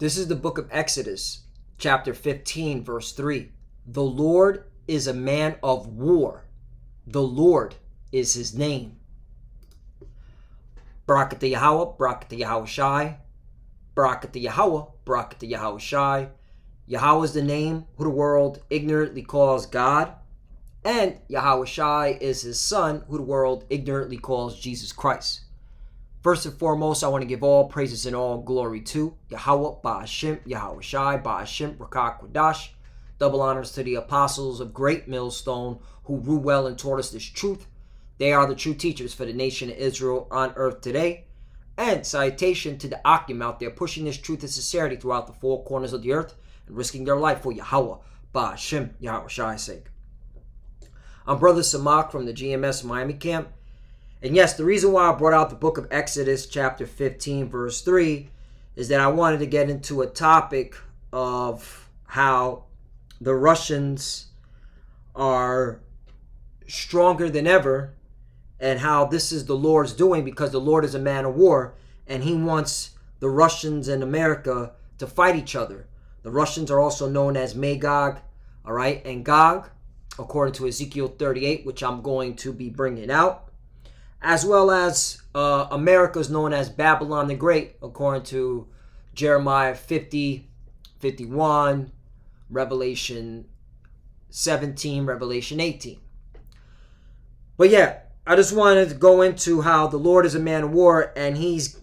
This is the book of Exodus, chapter 15, verse 3. The Lord is a man of war. The Lord is his name. Barakatah Yahweh, Barakatah Yahweh Shai. Barakatah Yahweh, Barakatah Yahweh Shai. Yahweh is the name who the world ignorantly calls God. And Yahweh Shai is his son, who the world ignorantly calls Jesus Christ. First and foremost, I want to give all praises and all glory to Yahweh, Ba'ashim, Yahweh Shai, Ba'ashim, Rakak Wadash. Double honors to the apostles of Great Millstone who grew well and taught us this truth. They are the true teachers for the nation of Israel on earth today. And salutation to the Akim out there pushing this truth and sincerity throughout the four corners of the earth and risking their life for Yahweh, Ba'ashim, Yahweh Shai's sake. I'm Brother Samak from the GMS Miami camp. And yes, the reason why I brought out the book of Exodus chapter 15 verse 3 is that I wanted to get into a topic of how the Russians are stronger than ever and how this is the Lord's doing because the Lord is a man of war and he wants the Russians and America to fight each other. The Russians are also known as Magog, all right, and Gog, according to Ezekiel 38, which I'm going to be bringing out, as well as America is known as Babylon the Great, according to Jeremiah 50, 51, Revelation 17, Revelation 18. But yeah, I just wanted to go into how the Lord is a man of war and he's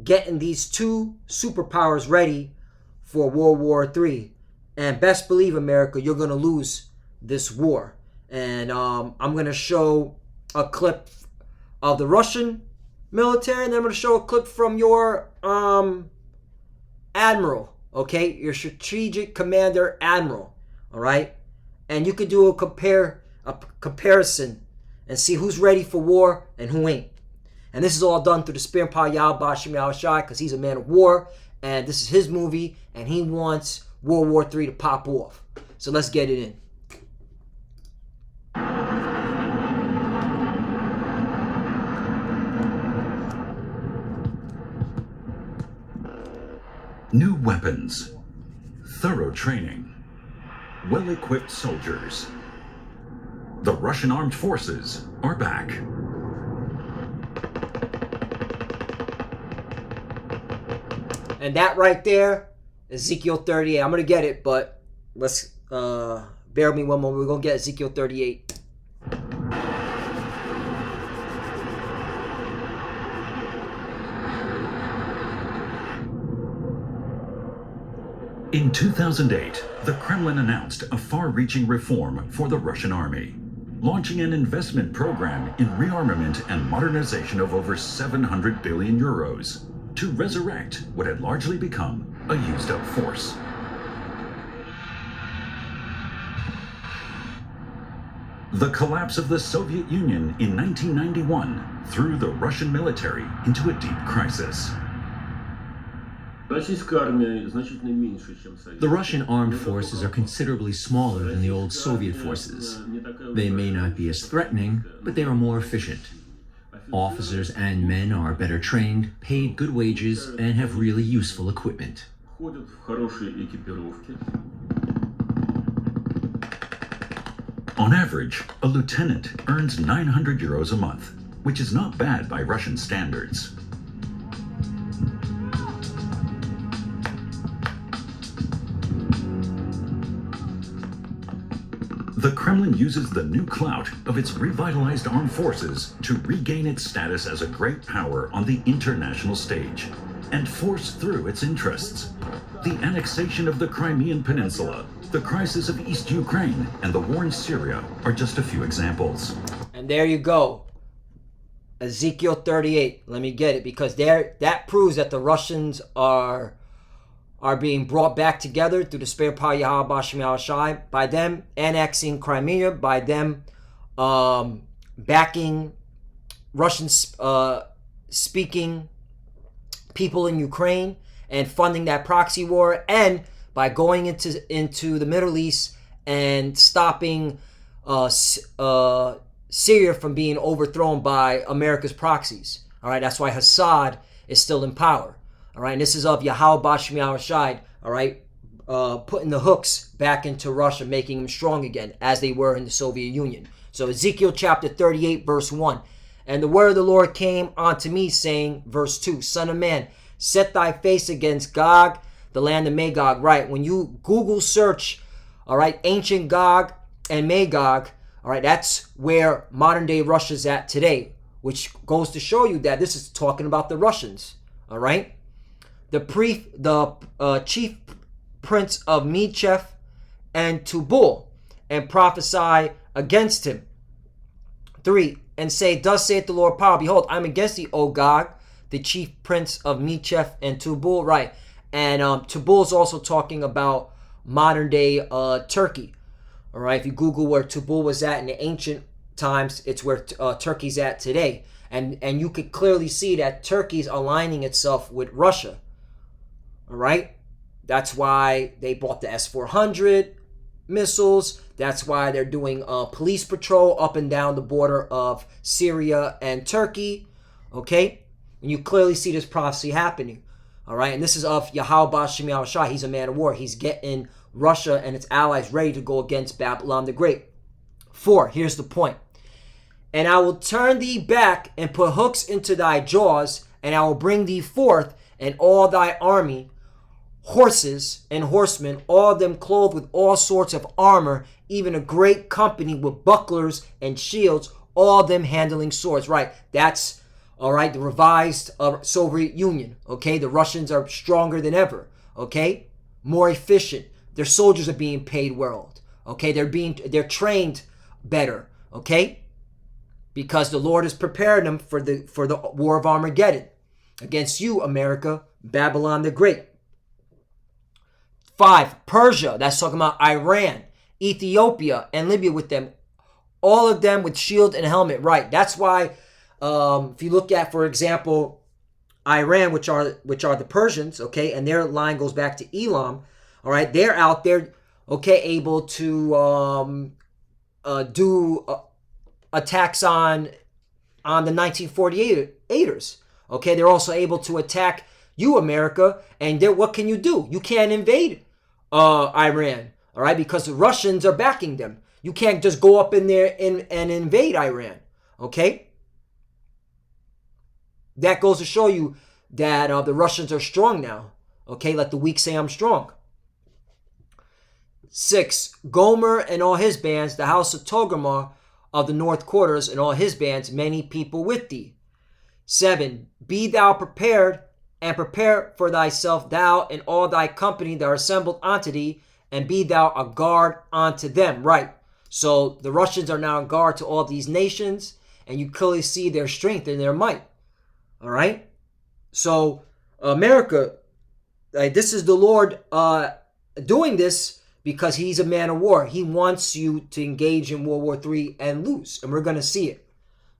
getting these two superpowers ready for World War III. And best believe, America, you're going to lose this war. And I'm going to show a clip of the Russian military, and then I'm going to show a clip from your admiral, okay? Your strategic commander admiral, all right? And you could do a comparison and see who's ready for war and who ain't. And this is all done through the spirit and power of Yahweh Ba'ashim Yahweh Shai, because he's a man of war, and this is his movie, and he wants World War III to pop off. So let's get it in. New weapons, thorough training, well-equipped soldiers. The Russian armed forces are back. And that right there, Ezekiel 38. I'm going to get it, but let's bear with me one moment. We're going to get Ezekiel 38. In 2008, the Kremlin announced a far-reaching reform for the Russian army, launching an investment program in rearmament and modernization of over 700 billion euros to resurrect what had largely become a used-up force. The collapse of the Soviet Union in 1991 threw the Russian military into a deep crisis. The Russian armed forces are considerably smaller than the old Soviet forces. They may not be as threatening, but they are more efficient. Officers and men are better trained, paid good wages, and have really useful equipment. On average, a lieutenant earns 900 euros a month, which is not bad by Russian standards. The Kremlin uses the new clout of its revitalized armed forces to regain its status as a great power on the international stage and force through its interests. The annexation of the Crimean Peninsula, the crisis of East Ukraine, and the war in Syria are just a few examples. And there you go. Ezekiel 38. Let me get it, because that proves that the Russians are being brought back together through the spirit power Yahweh Ba'ashim Yahweh Shai, by them annexing Crimea, by them backing Russian speaking people in Ukraine and funding that proxy war, and by going into the Middle East and stopping Syria from being overthrown by America's proxies. All right, that's why Assad is still in power. All right, and this is of Yahweh Bashmi Shai, all right, putting the hooks back into Russia, making them strong again as they were in the Soviet Union. So Ezekiel chapter 38, verse 1. And the word of the Lord came unto me, saying, verse 2, Son of man, set thy face against Gog, the land of Magog. Right, when you Google search, all right, ancient Gog and Magog, all right, that's where modern day Russia's at today, which goes to show you that this is talking about the Russians, all right? The chief prince of Mechef and Tubal, and prophesy against him. 3, and say, thus saith the Lord power, behold, I'm against thee, O Gog, the chief prince of Mechef and Tubal. Right, and Tubal is also talking about modern day Turkey. All right, if you Google where Tubal was at in the ancient times, it's where Turkey's at today, and you could clearly see that Turkey's aligning itself with Russia. All right, that's why they bought the S-400 missiles. That's why they're doing police patrol up and down the border of Syria and Turkey. Okay, and you clearly see this prophecy happening. All right, and this is of Yahweh Shemi Shai. He's a man of war. He's getting Russia and its allies ready to go against Babylon the Great. 4, here's the point. And I will turn thee back and put hooks into thy jaws, and I will bring thee forth and all thy army, horses and horsemen, all of them clothed with all sorts of armor, even a great company with bucklers and shields, all of them handling swords. Right, that's, all right, the revised Soviet Union. Okay, the Russians are stronger than ever. Okay, more efficient. Their soldiers are being paid well. Okay, they're trained better. Okay, because the Lord has prepared them for the war of Armageddon against you, America, Babylon the Great. 5, Persia, that's talking about Iran, Ethiopia, and Libya with them, all of them with shield and helmet. Right, that's why if you look at, for example, Iran, which are the Persians, okay, and their line goes back to Elam, all right, they're out there, okay, able to do attacks on the 1948ers, okay, they're also able to attack you, America, and what can you do? You can't invade Iran, all right, because the Russians are backing them. You can't just go up in there and invade Iran, okay? That goes to show you that the Russians are strong now, okay? Let the weak say I'm strong. 6, Gomer and all his bands, the house of Togarmah of the north quarters and all his bands, many people with thee. 7, be thou prepared, and prepare for thyself, thou and all thy company that are assembled unto thee, and be thou a guard unto them. Right. So the Russians are now a guard to all these nations, and you clearly see their strength and their might. All right. So America, this is the Lord doing this because he's a man of war. He wants you to engage in World War III and lose, and we're going to see it.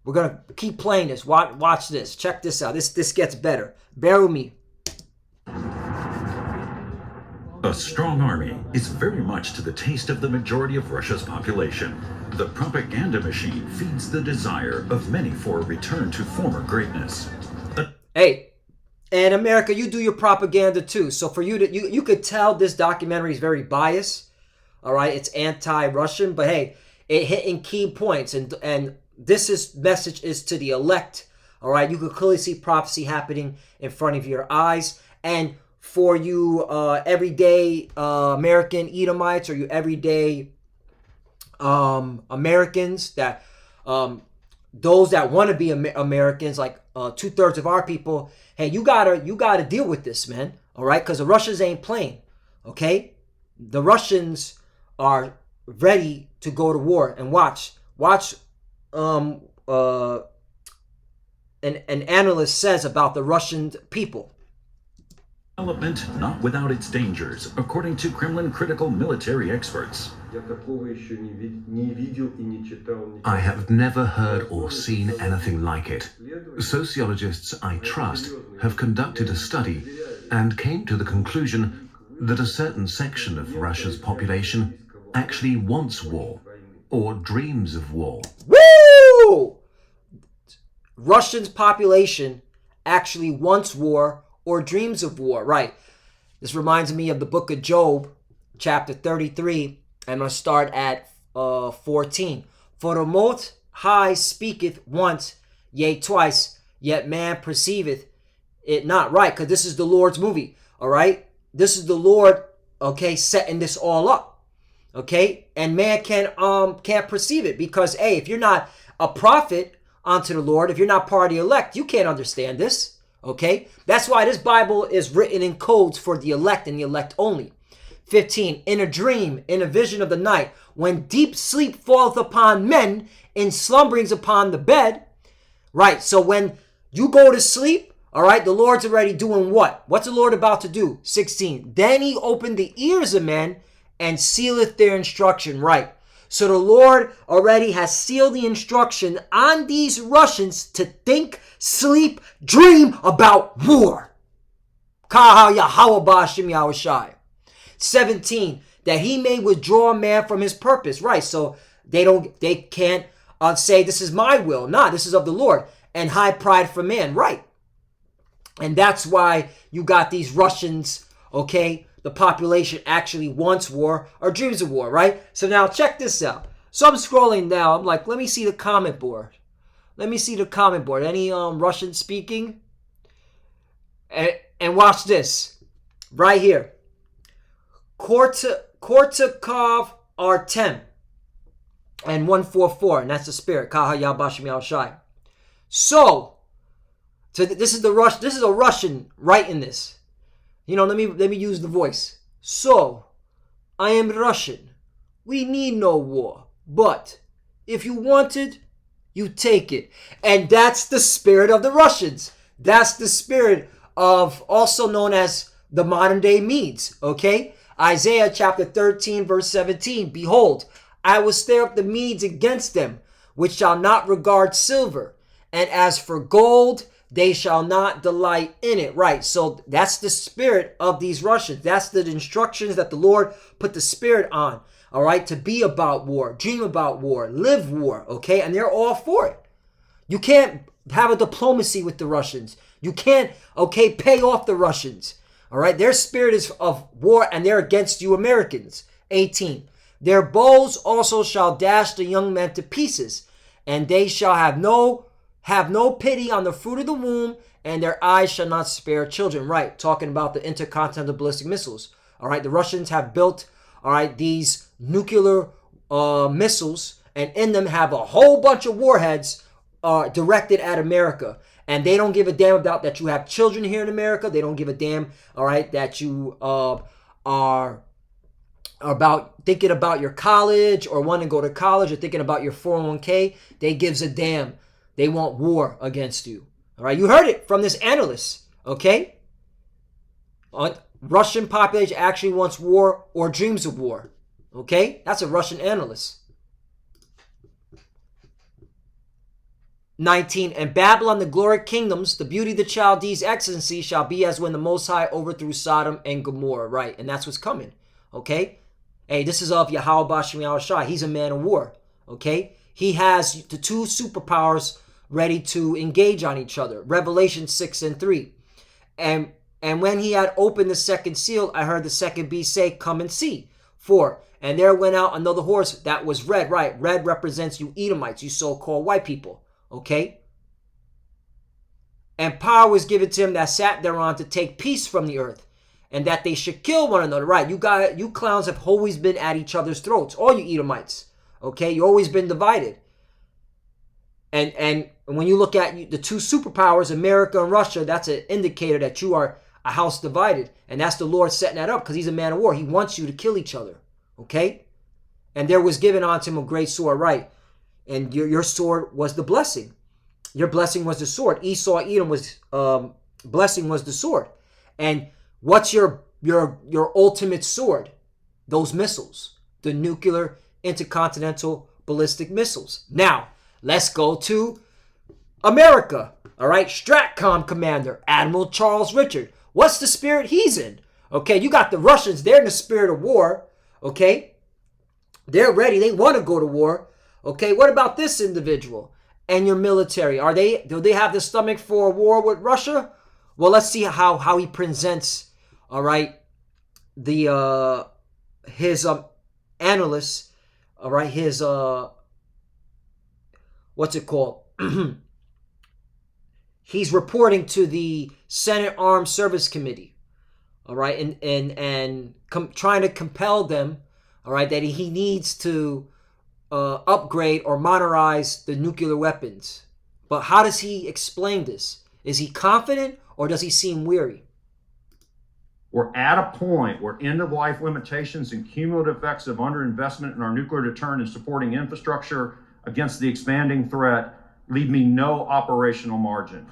We're going to keep playing this. Watch this. Check this out. This gets better. Bear with me. A strong army is very much to the taste of the majority of Russia's population. The propaganda machine feeds the desire of many for a return to former greatness. Hey, and America, you do your propaganda too. So for you to, you could tell this documentary is very biased. All right, it's anti-Russian, but hey, it hit in key points, and this message is to the elect. All right, you could clearly see prophecy happening in front of your eyes. And for you everyday American Edomites, or you everyday Americans, that those that want to be Americans, like 2/3 of our people, hey, you gotta deal with this, man. All right, because the Russians ain't playing. Okay, the Russians are ready to go to war. And watch. An analyst says about the Russian people. Development not without its dangers, according to Kremlin critical military experts. I have never heard or seen anything like it. Sociologists I trust have conducted a study and came to the conclusion that a certain section of Russia's population actually wants war or dreams of war. Woo! Russia's population actually wants war or dreams of war. Right. This reminds me of the book of Job, chapter 33. I'm going to start at 14. For the Most High speaketh once, yea, twice, yet man perceiveth it not. Right, because this is the Lord's movie. All right. This is the Lord, okay, setting this all up. Okay. And man can't perceive it because, hey, if you're not a prophet unto the Lord, if you're not part of the elect, you can't understand this. Okay. That's why this Bible is written in codes for the elect and the elect only. 15. In a dream, in a vision of the night, when deep sleep falleth upon men, in slumberings upon the bed. Right. So when you go to sleep, all right, the Lord's already doing what? What's the Lord about to do? 16. Then he opened the ears of men and sealeth their instruction. Right. So the Lord already has sealed the instruction on these Russians to think, sleep, dream about war. 17. That he may withdraw man from his purpose. Right. So they can't say this is my will. Nah, this is of the Lord. And high pride for man. Right. And that's why you got these Russians, okay? The population actually wants war or dreams of war, right? So now check this out. So I'm scrolling now. I'm like, let me see the comment board. Any Russian speaking? And watch this. Right here. Kortakov Artem. And 144. And that's the spirit. So this is a Russian writing this. Let me use the voice. So, I am Russian. We need no war. But if you want it, you take it. And that's the spirit of the Russians. That's the spirit of, also known as the modern day Medes. Okay? Isaiah chapter 13 verse 17. Behold, I will stir up the Medes against them, which shall not regard silver. And as for gold, they shall not delight in it. Right. So that's the spirit of these Russians. That's the instructions that the Lord put the spirit on. All right. To be about war, dream about war, live war. Okay. And they're all for it. You can't have a diplomacy with the Russians. You can't, pay off the Russians. All right. Their spirit is of war and they're against you Americans. 18. Their bows also shall dash the young men to pieces, and they shall have no pity on the fruit of the womb, and their eyes shall not spare children. Right, talking about the intercontinental ballistic missiles. All right, the Russians have built, these nuclear missiles, and in them have a whole bunch of warheads directed at America. And they don't give a damn about that you have children here in America. They don't give a damn, that you are about thinking about your college or want to go to college or thinking about your 401k. They gives a damn. They want war against you. All right, you heard it from this analyst, okay? Russian population actually wants war or dreams of war, okay? That's a Russian analyst. 19, and Babylon, the glory kingdoms, the beauty of the Chaldees' excellency shall be as when the Most High overthrew Sodom and Gomorrah, right? And that's what's coming, okay? Hey, this is of Yahweh Bashem Yahushai. He's a man of war, okay? He has the two superpowers ready to engage on each other. Revelation 6 and 3. And when he had opened the second seal, I heard the second beast say, come and see. 4. And there went out another horse that was red. Right, red represents you Edomites, you so-called white people. Okay? And power was given to him that sat thereon to take peace from the earth, and that they should kill one another. Right, you clowns have always been at each other's throats. All you Edomites. Okay, you always been divided. And when you look at the two superpowers, America and Russia, that's an indicator that you are a house divided. And that's the Lord setting that up because he's a man of war. He wants you to kill each other. Okay? And there was given unto him a great sword, right? And your sword was the blessing. Your blessing was the sword. Esau, Edom was blessing was the sword. And what's your ultimate sword? Those missiles. The nuclear intercontinental ballistic missiles. Now, let's go to America. All right, Stratcom commander, Admiral Charles Richard. What's the spirit he's in? Okay, you got the Russians. They're in the spirit of war. Okay, they're ready. They want to go to war. Okay, what about this individual and your military? Do they have the stomach for a war with Russia? Well, let's see how he presents, all right, the his analysts, all right, his what's it called? He's reporting to the Senate Armed Service Committee, all right, and trying to compel them, all right, that he needs to upgrade or modernize the nuclear weapons. But how does he explain this? Is he confident or does he seem weary? We're at a point where end-of-life limitations and cumulative effects of underinvestment in our nuclear deterrent and supporting infrastructure against the expanding threat leave me no operational margin.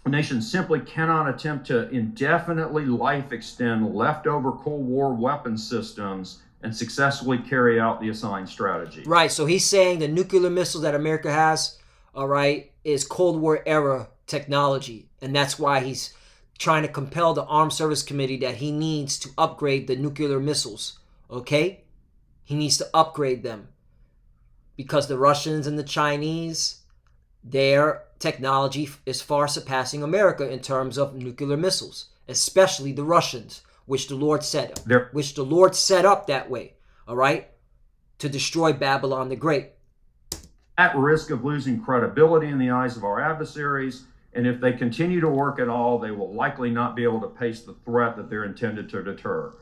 A nation simply cannot attempt to indefinitely life extend leftover Cold War weapon systems and successfully carry out the assigned strategy. Right, so he's saying the nuclear missiles that America has, all right, is Cold War era technology. And that's why he's trying to compel the Armed Service Committee that he needs to upgrade the nuclear missiles, okay? He needs to upgrade them. Because the Russians and the Chinese, their technology is far surpassing America in terms of nuclear missiles, especially the Russians, which the Lord set up that way, all right, to destroy Babylon the Great. At risk of losing credibility in the eyes of our adversaries, and if they continue to work at all, they will likely not be able to face the threat that they're intended to deter.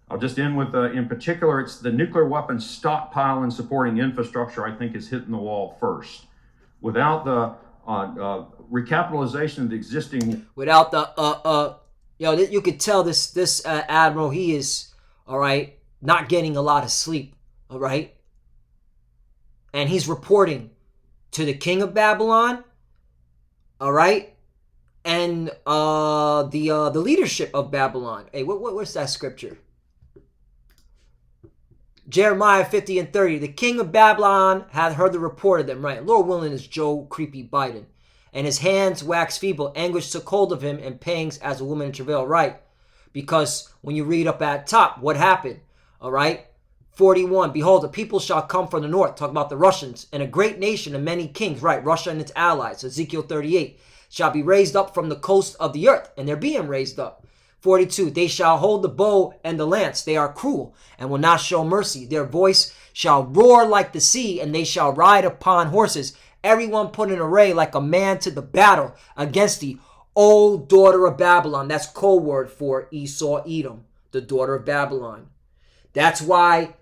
I'll just end with, in particular, it's the nuclear weapons stockpile and supporting infrastructure, I think, is hitting the wall first. Without the recapitalization of the existing... Without the, you could tell this admiral, he is, all right, not getting a lot of sleep, all right? And he's reporting to the king of Babylon, all right, and the leadership of Babylon. Hey, what's that scripture? Jeremiah 50 and 30. The king of Babylon hath heard the report of them, right? Lord willing is Joe Creepy Biden. And his hands wax feeble. Anguish took hold of him, and pangs as a woman in travail, right? Because when you read up at top, what happened? All right? 41, behold, the people shall come from the north, talk about the Russians, and a great nation and many kings, right, Russia and its allies, Ezekiel 38, shall be raised up from the coast of the earth, and they're being raised up. 42, they shall hold the bow and the lance, they are cruel, and will not show mercy. Their voice shall roar like the sea, and they shall ride upon horses, everyone put in array like a man to the battle against the old daughter of Babylon. That's code word for Esau, Edom, the daughter of Babylon. That's why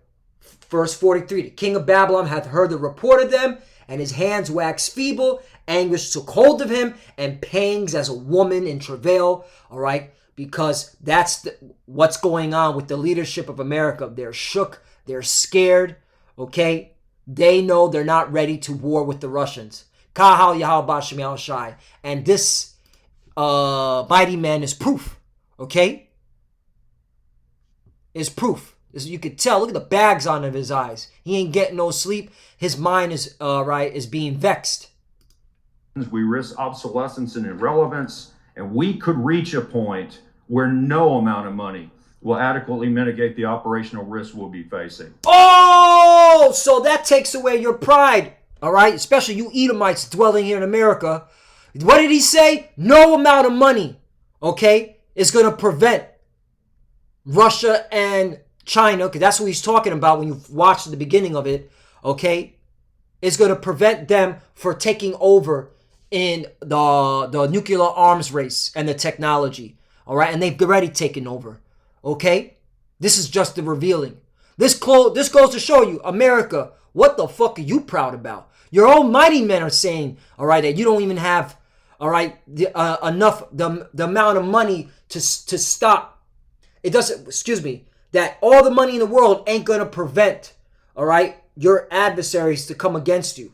verse 43, the king of Babylon hath heard the report of them, and his hands waxed feeble. Anguish took hold of him, and pangs as a woman in travail. All right, because that's what's going on with the leadership of America. They're shook. They're scared. Okay, they know they're not ready to war with the Russians. Kahal Yahal Bashim Yahal Shai. And this mighty man is proof. Okay, is proof. You could tell. Look at the bags on his eyes. He ain't getting no sleep. His mind is being vexed. We risk obsolescence and irrelevance, and we could reach a point where no amount of money will adequately mitigate the operational risk we'll be facing. Oh, so that takes away your pride, all right? Especially you Edomites dwelling here in America. What did he say? No amount of money, okay, is going to prevent Russia and China, because that's what he's talking about when you watch the beginning of it, okay, is going to prevent them for taking over in the nuclear arms race and the technology, all right? And they've already taken over, okay? This is just the revealing. This goes to show you, America, what the fuck are you proud about? Your own mighty men are saying, all right, that you don't even have, all right, enough, the amount of money to stop. It doesn't, that all the money in the world ain't going to prevent, all right, your adversaries to come against you,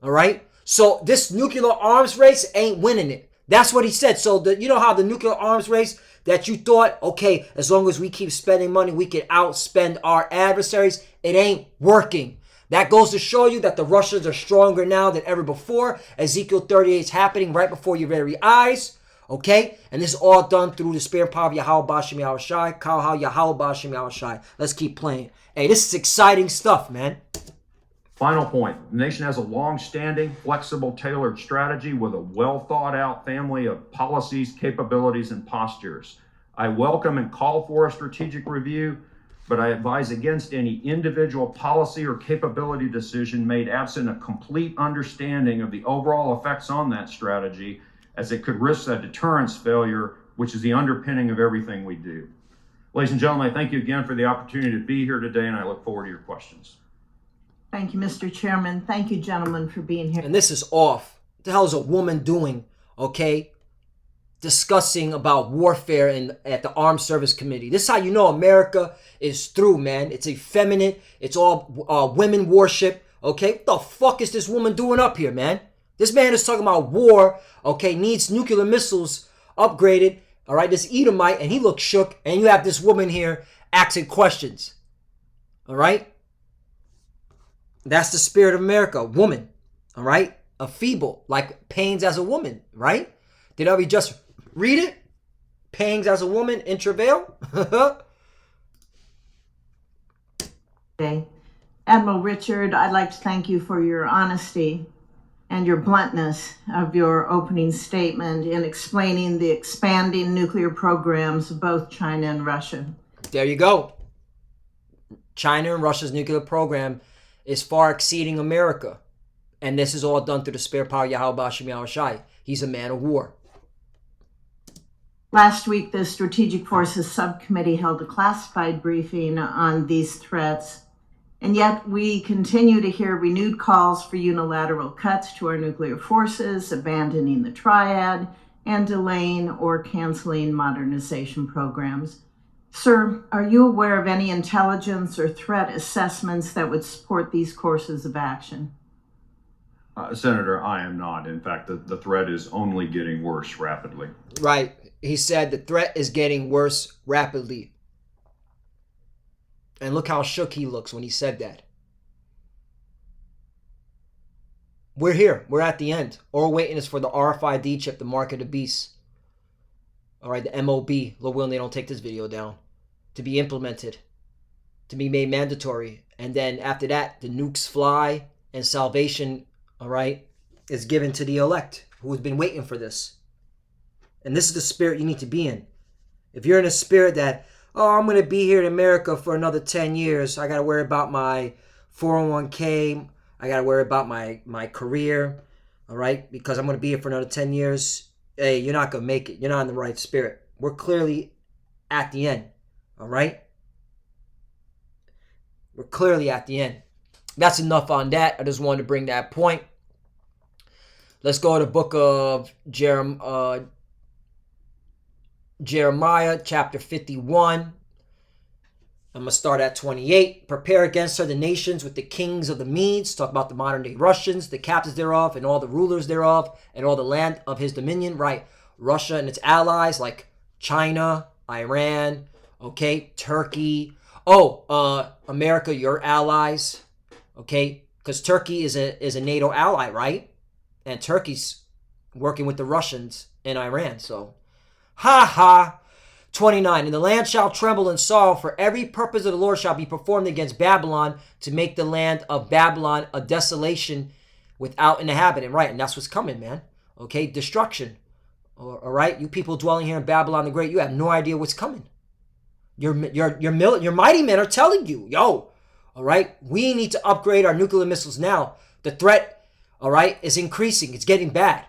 all right? So this nuclear arms race ain't winning it. That's what he said. So you know how the nuclear arms race that you thought, okay, as long as we keep spending money, we can outspend our adversaries. It ain't working. That goes to show you that the Russians are stronger now than ever before. Ezekiel 38 is happening right before your very eyes. Okay? And this is all done through the spirit and power of Yahweh Bashim Yahweh Shai. Yahweh Bashim Yahweh Shai. Let's keep playing. Hey, this is exciting stuff, man. Final point, the nation has a long-standing, flexible, tailored strategy with a well-thought-out family of policies, capabilities, and postures. I welcome and call for a strategic review, but I advise against any individual policy or capability decision made absent a complete understanding of the overall effects on that strategy, as it could risk a deterrence failure, which is the underpinning of everything we do. Ladies and gentlemen, I thank you again for the opportunity to be here today, and I look forward to your questions. Thank you, Mr. Chairman. Thank you, gentlemen, for being here. And this is off. What the hell is a woman doing, okay? Discussing about warfare at the Armed Service Committee. This is how you know America is through, man. It's effeminate. It's all women worship, okay? What the fuck is this woman doing up here, man? This man is talking about war, okay? Needs nuclear missiles upgraded, all right? This Edomite, and he looks shook, and you have this woman here asking questions, all right? That's the spirit of America, woman, all right? A feeble, like pains as a woman, right? Did we just read it? Pangs as a woman in travail? Okay. Admiral Richard, I'd like to thank you for your honesty and your bluntness of your opening statement in explaining the expanding nuclear programs of both China and Russia. There you go. China and Russia's nuclear program is far exceeding America. And this is all done through the spare power Yahweh Bashim Yahushai. He's a man of war. Last week, the Strategic Forces Subcommittee held a classified briefing on these threats, and yet we continue to hear renewed calls for unilateral cuts to our nuclear forces, abandoning the triad, and delaying or canceling modernization programs. Sir, are you aware of any intelligence or threat assessments that would support these courses of action? Senator, I am not. In fact, the threat is only getting worse rapidly. Right. He said the threat is getting worse rapidly. And look how shook he looks when he said that. We're here. We're at the end. All we're waiting is for the RFID chip, the mark of the beast. All right, the MOB, Lord willing, they don't take this video down, to be implemented, to be made mandatory. And then after that, the nukes fly and salvation, all right, is given to the elect who has been waiting for this. And this is the spirit you need to be in. If you're in a spirit that, oh, I'm going to be here in America for another 10 years. I got to worry about my 401k. I got to worry about my career, all right, because I'm going to be here for another 10 years. Hey, you're not going to make it. You're not in the right spirit. We're clearly at the end, all right? We're clearly at the end. That's enough on that. I just wanted to bring that point. Let's go to the book of Jeremiah, chapter 51. I'm going to start at 28. Prepare against her the nations with the kings of the Medes. Talk about the modern day Russians, the captives thereof, and all the rulers thereof, and all the land of his dominion. Right. Russia and its allies like China, Iran, okay, Turkey. Oh, America, your allies. Okay, because Turkey is a NATO ally, right? And Turkey's working with the Russians and Iran. So, ha ha. 29, and the land shall tremble in sorrow, for every purpose of the Lord shall be performed against Babylon, to make the land of Babylon a desolation without an inhabitant. Right, and that's what's coming, man. Okay, destruction. All right, you people dwelling here in Babylon the Great, you have no idea what's coming. Your mighty men are telling you, yo, all right, we need to upgrade our nuclear missiles now. The threat, all right, is increasing. It's getting bad.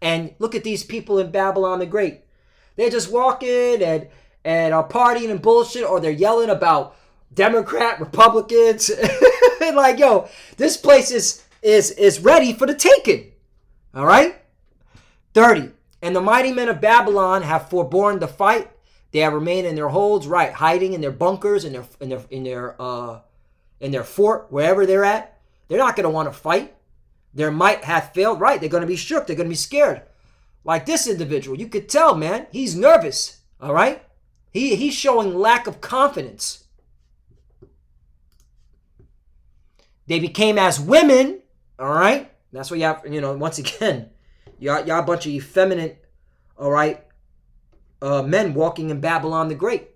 And look at these people in Babylon the Great. They're just walking and are partying and bullshit, or they're yelling about Democrat, Republicans. And like, yo, this place is ready for the taking. All right? 30. And the mighty men of Babylon have forborne the fight. They have remained in their holds, right, hiding in their bunkers, in their fort, wherever they're at. They're not going to want to fight. Their might hath failed, right? They're going to be shook. They're going to be scared. Like this individual, you could tell, man, he's nervous, all right? He's showing lack of confidence. They became as women, all right? That's what you have, once again, y'all a bunch of effeminate, all right, men walking in Babylon the Great.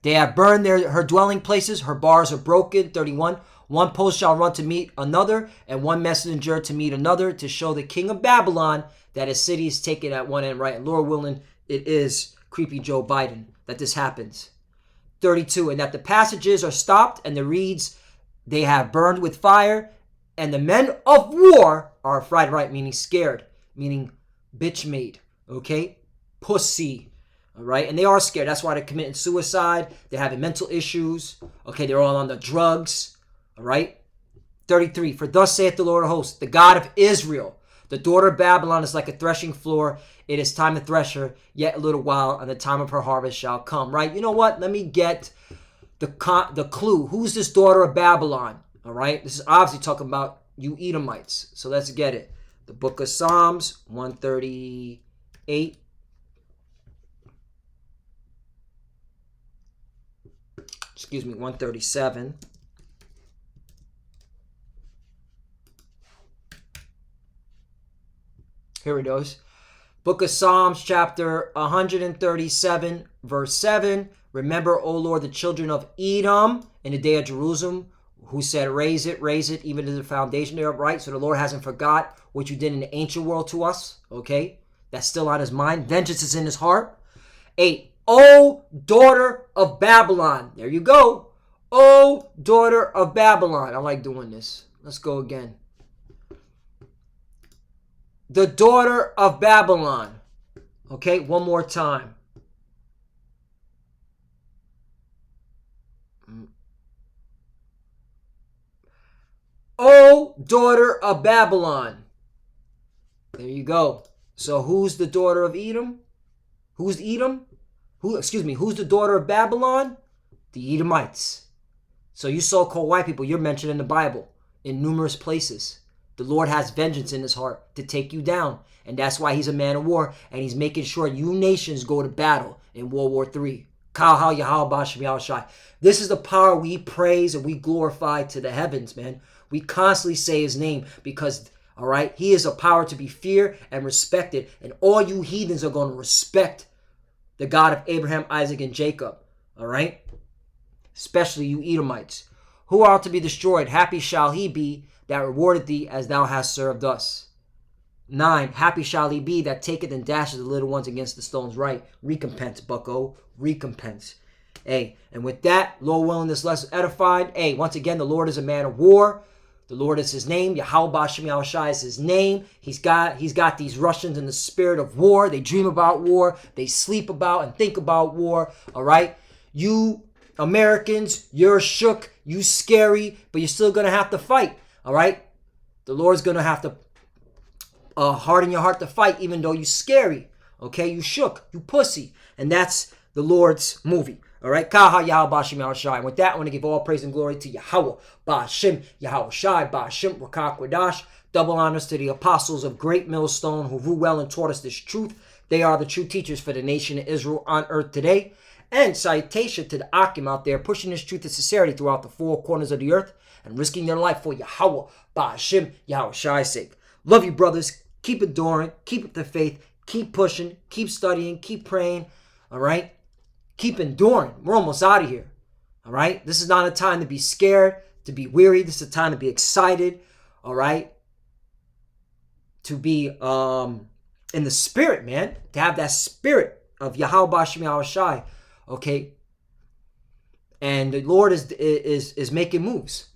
They have burned her dwelling places. Her bars are broken. 31. One post shall run to meet another, and one messenger to meet another, to show the king of Babylon that his city is taken at one end, right? And Lord willing, it is creepy Joe Biden that this happens. 32, and that the passages are stopped, and the reeds they have burned with fire, and the men of war are fried, right? Meaning scared, meaning bitch made, okay? Pussy, all right? And they are scared. That's why they're committing suicide. They're having mental issues, okay? They're all on the drugs, all right? 33, for thus saith the Lord of hosts, the God of Israel, the daughter of Babylon is like a threshing floor. It is time to thresh her, yet a little while, and the time of her harvest shall come, right? You know what? Let me get the clue. Who's this daughter of Babylon? All right? This is obviously talking about you Edomites. So let's get it. The book of Psalms, 138. Excuse me, 137. Here it goes. Book of Psalms, chapter 137, verse 7. Remember, O Lord, the children of Edom in the day of Jerusalem, who said, raise it, even to the foundation thereof, right? So the Lord hasn't forgot what you did in the ancient world to us, okay? That's still on his mind. Vengeance is in his heart. 8. O daughter of Babylon. There you go. O daughter of Babylon. I like doing this. Let's go again. The daughter of Babylon. Okay, one more time. O daughter of Babylon. There you go. So who's the daughter of Edom? Who's Edom? Who's the daughter of Babylon? The Edomites. So you so-called white people, you're mentioned in the Bible in numerous places. The Lord has vengeance in his heart to take you down. And that's why he's a man of war. And he's making sure you nations go to battle in World War III. This is the power we praise and we glorify to the heavens, man. We constantly say his name because, all right, he is a power to be feared and respected. And all you heathens are going to respect the God of Abraham, Isaac, and Jacob. All right? Especially you Edomites. Who are to be destroyed? Happy shall he be that rewarded thee as thou hast served us. 9. Happy shall he be that taketh and dashes the little ones against the stones. Right. Recompense, bucko. Recompense. Hey, and with that, Lord willing, this lesson edified. Hey, once again, the Lord is a man of war. The Lord is his name. Yahweh Ba'Shem Yahushai is his name. He's got these Russians in the spirit of war. They dream about war. They sleep about and think about war. All right? You Americans, you're shook. You scary, but you're still going to have to fight. All right? The Lord's going to have to harden your heart to fight, even though you're scary. Okay? You shook. You pussy. And that's the Lord's movie. All right? Kaha Yahweh Ba'Shem Yahushai. And with that, I want to give all praise and glory to Yahweh Ba'Shem Yahushai Ba'Shem Rakak Wadash. Double honors to the apostles of Great Millstone who rule well and taught us this truth. They are the true teachers for the nation of Israel on earth today. And salutation to the Akim out there pushing this truth and sincerity throughout the four corners of the earth and risking their life for Yahweh Ba'Shem Yahushai's sake. Love you, brothers. Keep adoring. Keep it the faith. Keep pushing. Keep studying. Keep praying. All right? Keep enduring. We're almost out of here. All right? This is not a time to be scared, to be weary. This is a time to be excited. All right? To be in the spirit, man. To have that spirit of Yahweh Ba'Shem Yahushai. Okay? And the Lord is making moves.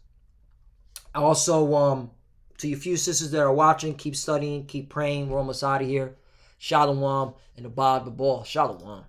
Also, to you few sisters that are watching, keep studying, keep praying. We're almost out of here. Shalom and the Bob the Ball. Shalom.